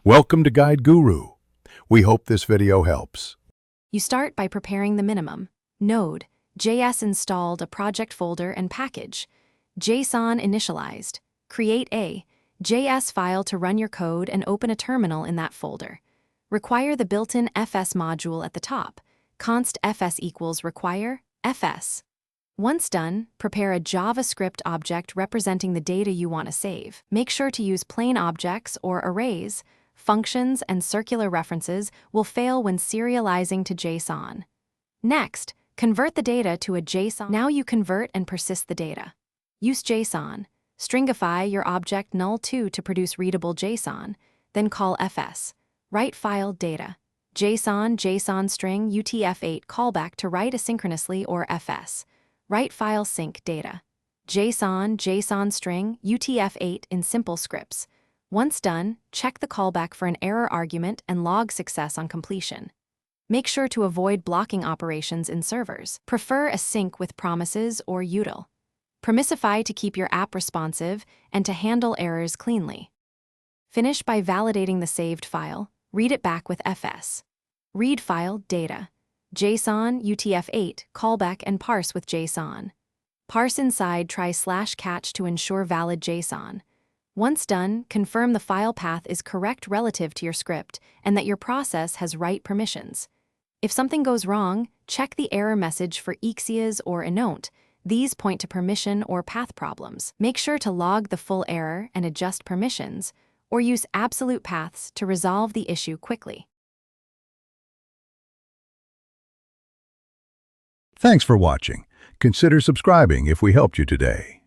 Welcome to Guide Guru. We hope this video helps. You start by preparing the minimum. Node, JS installed a project folder and package. Json initialized. Create a JS file to run your code and open a terminal in that folder. Require the built-in fs module at the top. Const fs equals require fs. Once done, prepare a JavaScript object representing the data you want to save. Make sure to use plain objects or arrays. Functions and circular references will fail when serializing to JSON. Next, convert the data to a JSON. Now you convert and persist the data. Use JSON. Stringify your object null2 to produce readable JSON, then call fs. Write file data. JSON string UTF-8 callback to write asynchronously or fs. Write file sync data. JSON string UTF-8 in simple scripts. Once done, check the callback for an error argument and log success on completion. Make sure to avoid blocking operations in servers. Prefer async with promises or util. Permissify to keep your app responsive and to handle errors cleanly. Finish by validating the saved file. Read it back with fs. Read file data. JSON UTF-8 callback and parse with JSON. Parse inside, try /catch to ensure valid JSON. Once done, confirm the file path is correct relative to your script and that your process has right permissions. If something goes wrong, check the error message for exias or inote. These point to permission or path problems. Make sure to log the full error and adjust permissions, or use absolute paths to resolve the issue quickly. Thanks for watching. Consider subscribing if we helped you today.